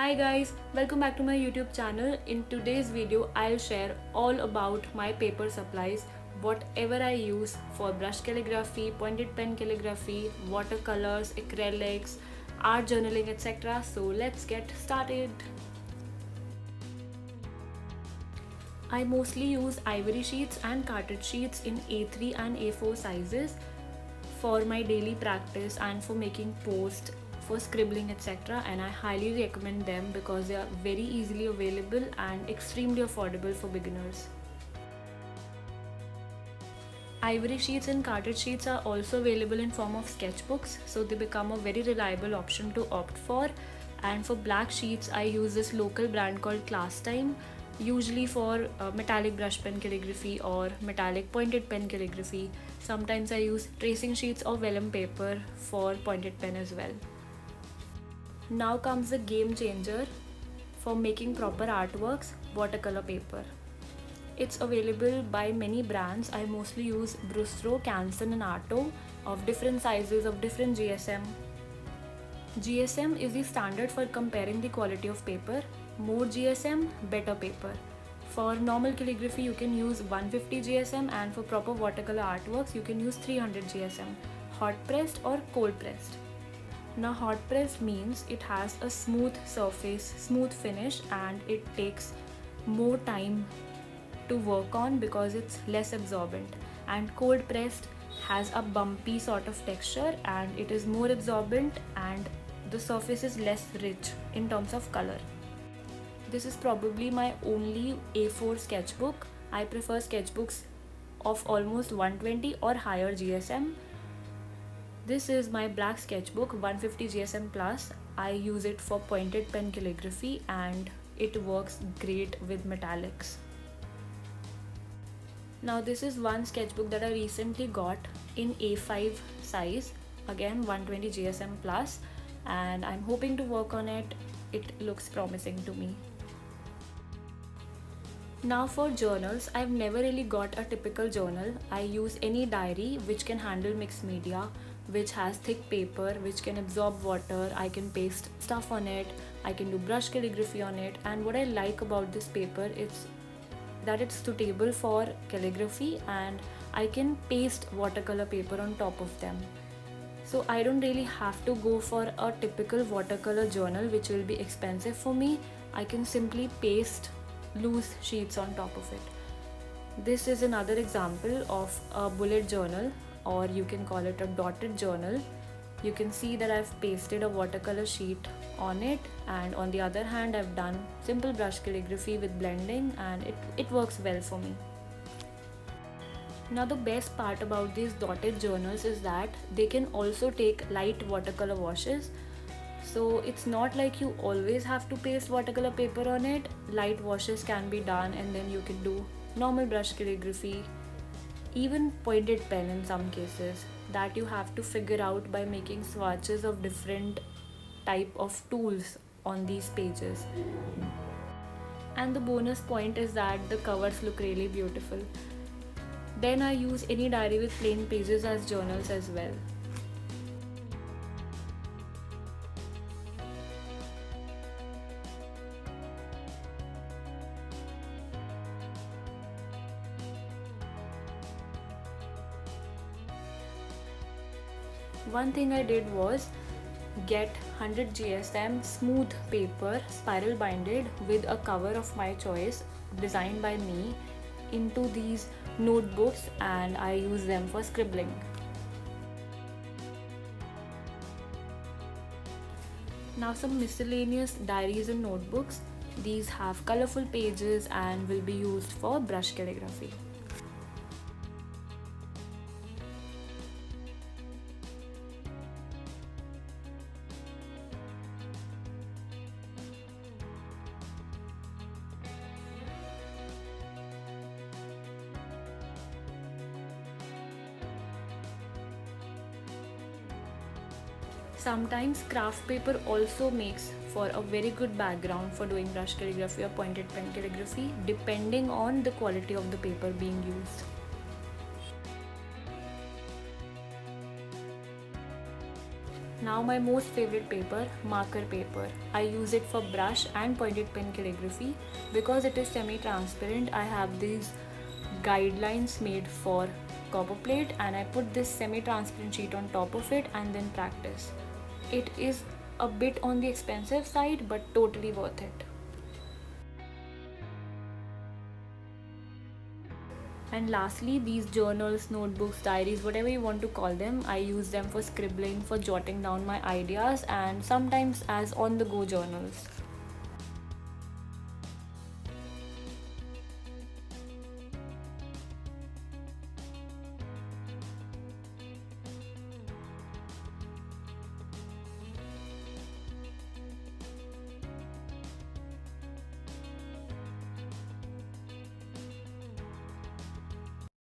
Hi guys, welcome back to my YouTube channel. In today's video, I'll share all about my paper supplies, whatever I use for brush calligraphy, pointed pen calligraphy, watercolors, acrylics, art journaling, etc. So let's get started. I mostly use ivory sheets and cartridge sheets in A3 and A4 sizes for my daily practice and for making posts, for scribbling, etc. And I highly recommend them because they are very easily available and extremely affordable for beginners. Ivory sheets and cartridge sheets are also available in form of sketchbooks, so they become a very reliable option to opt for. And for black sheets, I use this local brand called Class Time, usually for metallic brush pen calligraphy or metallic pointed pen calligraphy. Sometimes I use tracing sheets or vellum paper for pointed pen as well. Now comes the game changer for making proper artworks: watercolor paper. It's available by many brands. I mostly use Brustro, Canson and Arto of different sizes, of different GSM. GSM is the standard for comparing the quality of paper. More GSM, better paper. For normal calligraphy you can use 150 GSM, and for proper watercolor artworks you can use 300 GSM, hot pressed or cold pressed. Now hot pressed means it has a smooth surface, smooth finish, and it takes more time to work on because it's less absorbent. And cold pressed has a bumpy sort of texture and it is more absorbent, and the surface is less rich in terms of color. This is probably my only A4 sketchbook. I prefer sketchbooks of almost 120 or higher GSM. This is my black sketchbook, 150 GSM plus. I use it for pointed pen calligraphy and it works great with metallics. Now this is one sketchbook that I recently got in A5 size, again 120 GSM plus, and I'm hoping to work on it. It looks promising to me. Now for journals, I've never really got a typical journal. I use any diary which can handle mixed media, which has thick paper, which can absorb water. I can paste stuff on it, I can do brush calligraphy on it, and what I like about this paper is that it's suitable for calligraphy and I can paste watercolor paper on top of them. So I don't really have to go for a typical watercolor journal which will be expensive for me. I can simply paste loose sheets on top of it. This is another example of a bullet journal, or you can call it a dotted journal. You can see that I've pasted a watercolor sheet on it, and on the other hand I've done simple brush calligraphy with blending, and it works well for me. Now the best part about these dotted journals is that they can also take light watercolor washes. So it's not like you always have to paste watercolor paper on it. Light washes can be done and then you can do normal brush calligraphy, even pointed pen in some cases, that you have to figure out by making swatches of different type of tools on these pages. And the bonus point is that the covers look really beautiful. Then I use any diary with plain pages as journals as well. One thing I did was get 100 GSM smooth paper, spiral binded, with a cover of my choice designed by me, into these notebooks, and I use them for scribbling. Now some miscellaneous diaries and notebooks. These have colorful pages and will be used for brush calligraphy. Sometimes craft paper also makes for a very good background for doing brush calligraphy or pointed pen calligraphy, depending on the quality of the paper being used. Now my most favorite paper, marker paper. I use it for brush and pointed pen calligraphy because it is semi-transparent. I have these guidelines made for copper plate and I put this semi-transparent sheet on top of it and then practice. It is a bit on the expensive side but totally worth it. And lastly, these journals, notebooks, diaries, whatever you want to call them, I use them for scribbling, for jotting down my ideas, and sometimes as on the go journals.